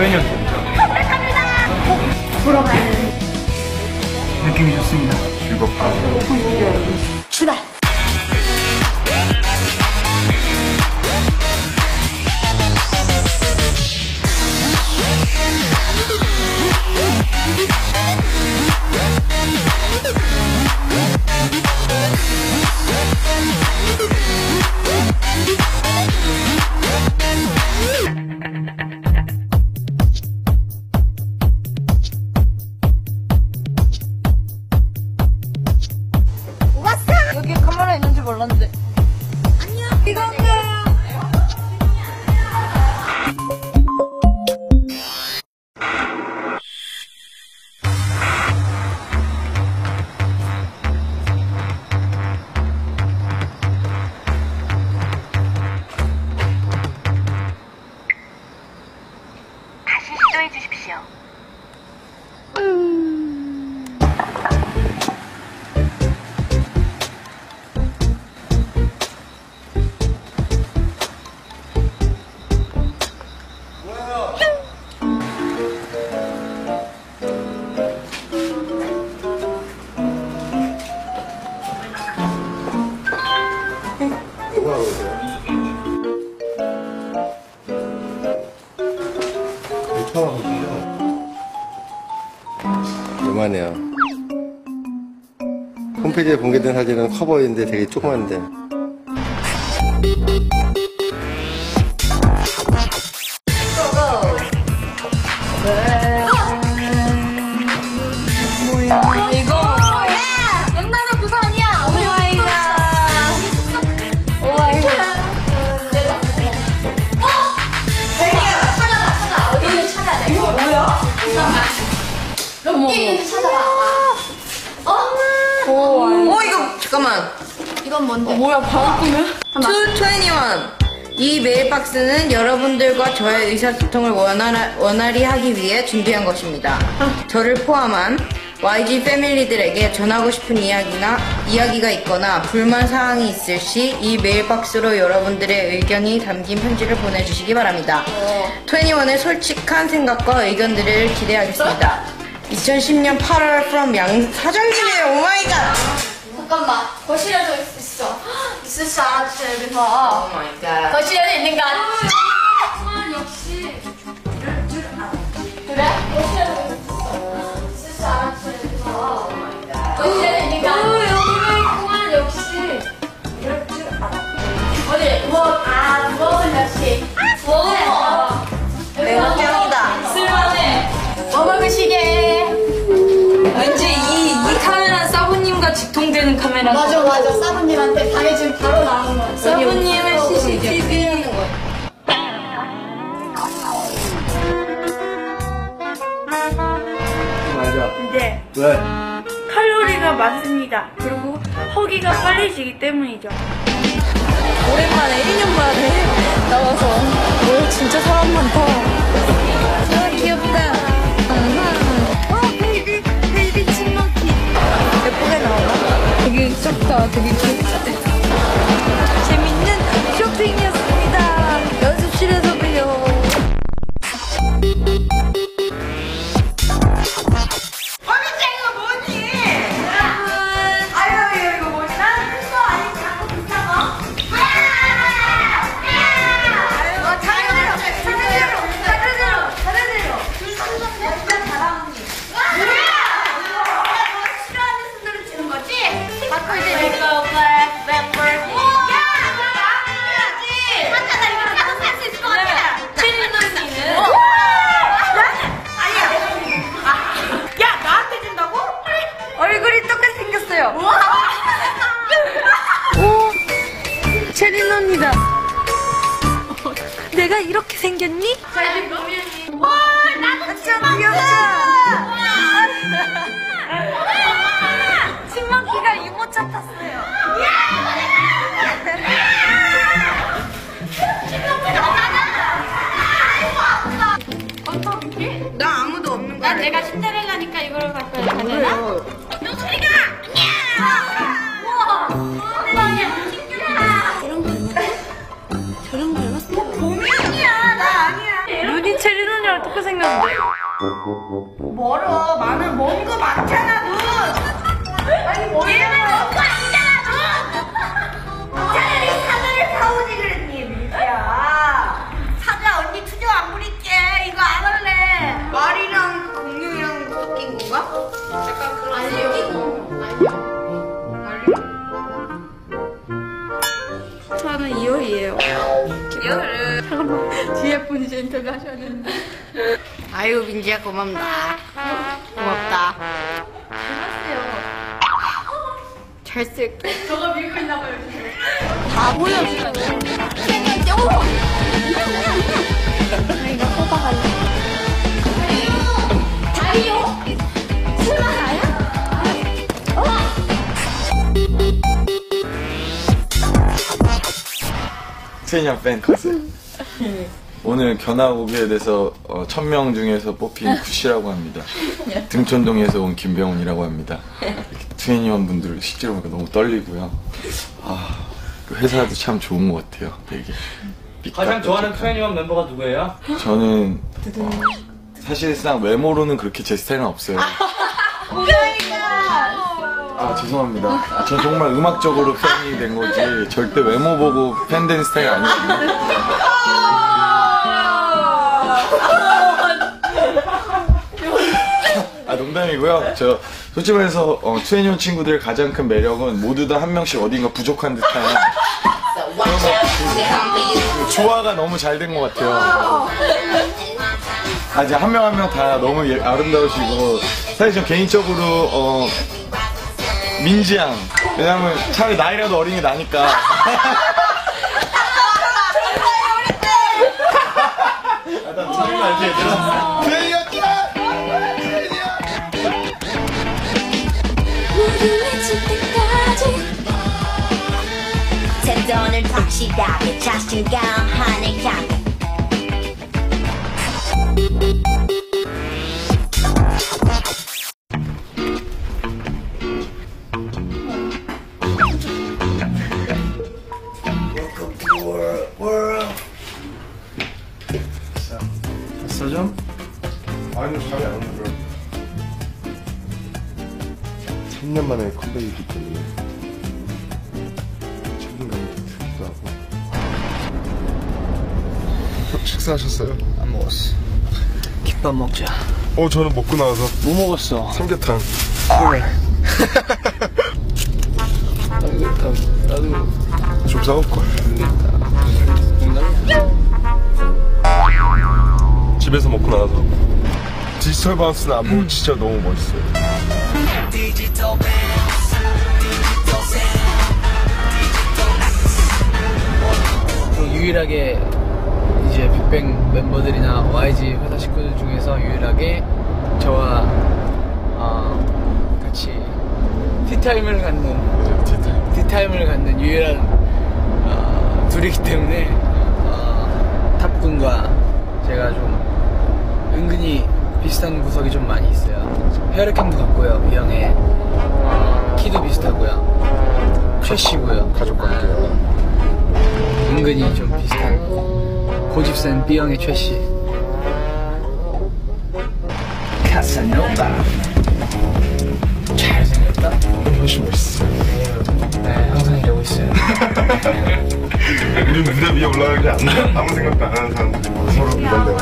팬이었습니다. 보러 가는 느낌이 좋습니다. 즐겁고 출발! 여기 카메라 있는지 몰랐는데. 안녕. 이건가? 다시 시도해 주십시오. 뭐가 오세요? 처음 하거든요. 요만해요. 홈페이지에 공개된 사진은 커버인데 되게 조그만데. 이거 잠깐만. 이건 뭔데? 뭐야, 바로 꾸며? 221. 이 메일 박스는 여러분들과 저의 의사소통을 원활히 하기 위해 준비한 것입니다. 저를 포함한 YG 패밀리들에게 전하고 싶은 이야기가 있거나 불만 사항이 있을 시 이 메일 박스로 여러분들의 의견이 담긴 편지를 보내주시기 바랍니다. 21의 솔직한 생각과 의견들을 기대하겠습니다. 2010년 8월 from 사정집이에요. 오마이갓. 잠깐만, 거실에도 있어. 있을 줄 알았지, 여기서. 오마이갓. 거실에도 있는 거 아니야? 역시. 그래? 거실에도 있어. 있을 줄 알았지, 여기서. 거실에도 있는 거 아니야? 여기가 있구만, 역시. 이럴 줄 알았지. 어디, 부엌은 역시. 부엌은 내가 깨운다. 쓸만해. 뭐 먹으시게? 왠지 이 카메라 사부님과 직통되는 카메라. 맞아. 사부님한테 방에 지금 바로 나오는 거야. 사부님의 CCTV. 맞아. 네, 왜? 칼로리가 많습니다. 그리고 허기가 빨리 지기 때문이죠. 오랜만에 1년 만에 나와서 오 진짜 사람 많다. 아 귀엽다. 베이비 침먹기 예쁘게 나오나? 되게 작다. 되게 귀엽다. 재밌는 쇼핑이었습니다. 연습실에서 봬요. 얼굴이 똑같이 생겼어요. 오, 체린 언니다. 내가 이렇게 생겼니? 나도 귀엽다. 침망기가 유모차 탔어요. 나 아무도 없는 거야. 내가 신데렐라니까 이걸 갖고 가야 되나? 소리가! 우와! 저런 거 해봤어? 눈이 체린 언니랑 똑같이 생겼 멀면 돼. 멀어. 많은 먼 거 많잖아, 눈. 아니, 얘는 먼 거 아니잖아, 눈. 차라리 사자를 사오지 그랬니, 민지야. 사자 언니 투정 안 부릴게. 이거 안 할래. 말이랑 공룡이랑 섞인 건가? 약간 그런. 아니 여기 저는 2월이에요. 열을. 잠깐만. 뒤에 분이 제 인터뷰 하셨는데. 아유, 민지야, 고맙다. 고맙다. 잘 쓸게. 저거 밀고 있나 봐요, 지금. 다 보여, 지금. 다리요? 설마 나야? 트웬티원 팬 컨셉. 오늘 견학 오게 돼서 1000명 중에서 뽑힌 구시라고 합니다. 등촌동에서 온 김병훈이라고 합니다. 트웬티원 분들 실제로 보니까 너무 떨리고요. 그 회사도 참 좋은 것 같아요. 되게. 가장 좋아하는 트웬티원 멤버가 누구예요? 저는 사실상 외모로는 그렇게 제 스타일은 없어요. 죄송합니다. 저 정말 음악적으로 팬이 된 거지 절대 외모 보고 팬 된 스타일 아니거든요. 농담이고요. 저 솔직히 말해서 트웬티원 친구들의 가장 큰 매력은 모두 다 한 명씩 어딘가 부족한 듯한 그 조화가 너무 잘 된 것 같아요. 이제 한 명 한 명 다 너무 아름다우시고 사실 저 개인적으로 민지 양 왜냐면 차라리 나이라도 어린 게 나니까. 나 틀린 거 알지 얘들아? 태도는 확실하게 자신감하네 향 됐어 좀? 아니요 잠이 안 오더라. 3년 만에 컴백이기 때문에 책임감이 들기도 하고. 식사하셨어요? 안 먹었어. 김밥 먹자. 저는 먹고 나와서 뭐 먹었어? 삼계탕. 삼계탕. 나도 좀 싸울걸. 집에서 먹고 나와서 디지털 바운스는 안무 진짜 너무 멋있어요. 유일하게 이제 빅뱅 멤버들이나 YG 회사 식구들 중에서 유일하게 저와 같이 티타임을 갖는 유일한 둘이기 때문에 탑군과 제가 좀 은근히 비슷한 구석이 좀 많이 있어요. 혈액형도 같고요, 이 형의 키도 비슷하고요, 최씨고요. 가족관계요. 은근히 좀 비슷한 고집센 B형의 최씨. 카사노바. 잘생겼다. 훨씬 멋있어요. 네, 항상 이러고 있어요. 우리 무대 위에 올라가는 게 아무 생각도 안 하는 사람들이 서로 이런 데가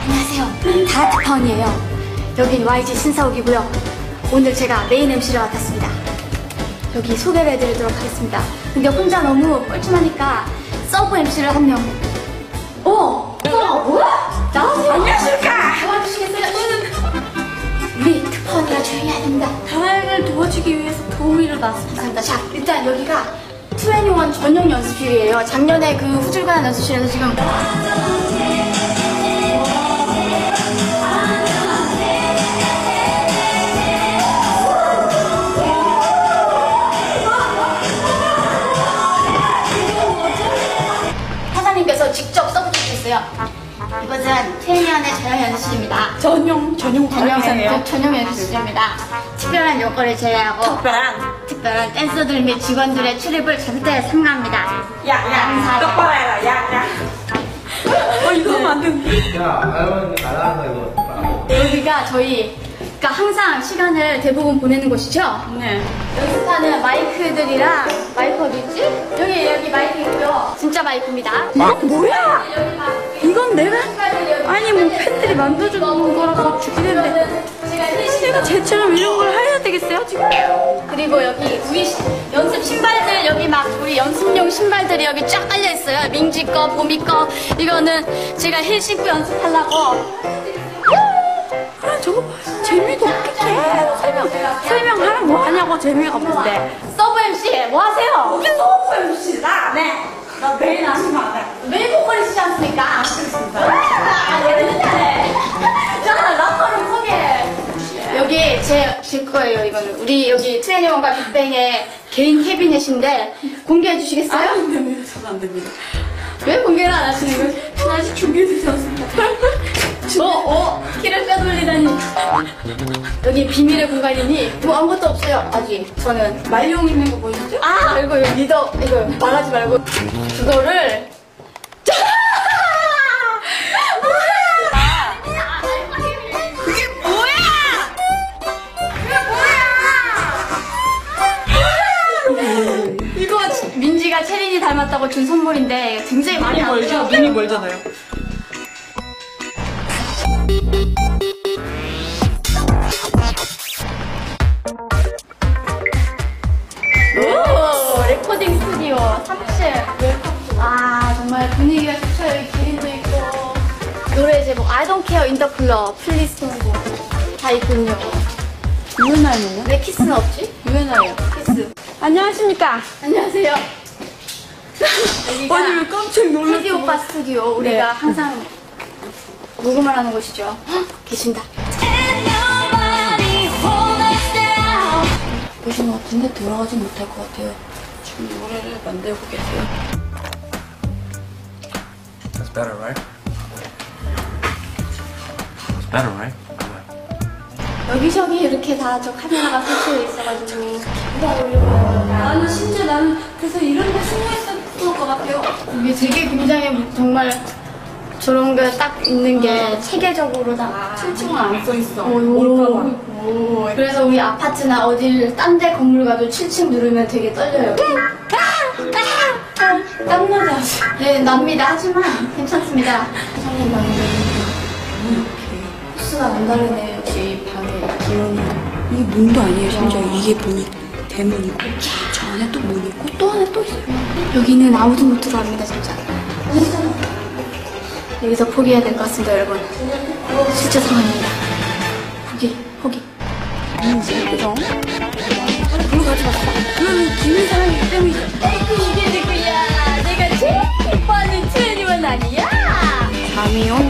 안녕하세요. 다트펀이에요. 여긴 YG 신사옥이고요. 오늘 제가 메인 MC를 맡았습니다. 여기 소개를 해드리도록 하겠습니다. 근데 혼자 너무 뻘쭘하니까 서브 MC를 한 명. 뭐야? 나오세요. 안녕하십니까? 도와주시겠어요? 우리 트펀이가 조용해야 됩니다. 다행을 도와주기 위해서 도우미를 나왔습니다. 자, 일단 여기가 트웬티원 전용 연습실이에요. 작년에 그 후줄근한 연습실에서 지금 사장님께서 직접 써주셨어요. 이것은 트레이니원의 전용 연습실입니다. 전용 연습실입니다. 특별한 요건을 제외하고 특별한 댄서들 및 직원들의 출입을 절대 삼가합니다. 똑바로 해라. 야. 이거 하면 안 돼. 야, 할머니 말하는 거 이거. 여기가 그러니까 항상 시간을 대부분 보내는 곳이죠? 네. 연습하는 마이크들이랑 마이크 어디 있지? 여기 마이크 있고요. 진짜 마이크입니다. 뭐야? 여기 마이크. 이건 내가 아니 뭐 팬들이 만들어준 거라서 주긴 했는데 내가 쟤처럼 이런 걸 해야 되겠어요 지금? 그리고 여기 우리 연습 신발들 여기 막 우리 연습용 신발들이 여기 쫙 깔려 있어요. 민지 거, 보미 거. 이거는 제가 힐 신고 연습하려고. 저거 재미도 없게 계속 설명하면 뭐 하냐고. 재미가 없는데. 서브 MC 뭐 하세요? 서브 MC다. 네. 나 매일 하시면 안 돼. 매일 목걸이 쓰지 않습니까? 얘는 잘해. 자, 락커룸 소개. 여기 제 거예요, 이거는. 우리 여기 트레이닝원과 빅뱅의 개인 캐비넷인데 공개해 주시겠어요? 안 됩니다. 왜 공개를 안 하시는 거예요? 저 아직 준비되지 않습니다. 키를 빼돌리다니. 여기 비밀의 공간이니 뭐 아무것도 없어요, 아직. 저는 말용 있는 거 보이시죠? 이거 리더, 이거 말하지 말고 그거를 그게 뭐야? 이거 민지가 채린이 닮았다고 준 선물인데 굉장히 많이 나오죠? 눈이 멀잖아요. 오, 레코딩 스튜디오 3층. 정말 분위기가 좋죠. 여기 기린도 있고 노래 제목 I don't care in the club, 플리즈 통보 다 있군요. 유연아는요? 왜 키스는 없지? 유연아요. 키스. 안녕하십니까? 안녕하세요. 여기가 아니 왜 깜짝 놀랐어? 테디 오빠 스튜디오. 우리가 네. 항상 녹음을 하는 곳이죠. 헉, 계신다. 보시는 것 같은데 돌아가진 못할 것 같아요. 지금 노래를 만들고 계세요. That's better, right? That's better, right? 여기저기 이렇게 다 저 카메라가 설치되어 있어가지고 나는 심지어 그래서 이런 데 숨어 있었을 것 같아요. 이게 되게 굉장히 정말 저런 게 딱 있는 게 체계적으로다가 7층은 안 써 있어. 올까봐. 그래서 우리 아파트나 어딜 딴 데 건물 가도 7층 누르면 되게 떨려요. 땀나죠? 네, 납니다. 하지만 괜찮습니다. 사장님 방금 호스가 남다르네요. 역시 방에 기온이. 이게 문도 아니에요. 심지어 이게 문이 대문이고 저 안에 또 문이 있고 또 안에 또 있어요. 여기는 아무도 못 들어갑니다, 진짜. 여기서 포기해야 될 것 같습니다, 여러분. 진짜 상황입니다. 포기. 그죠? 그거 가지 맙시다. 그건 기분 사랑이기 때문이죠. 이게 누구야? 내가 제일 예뻐하는 트레이닝원 아니야? 감이 온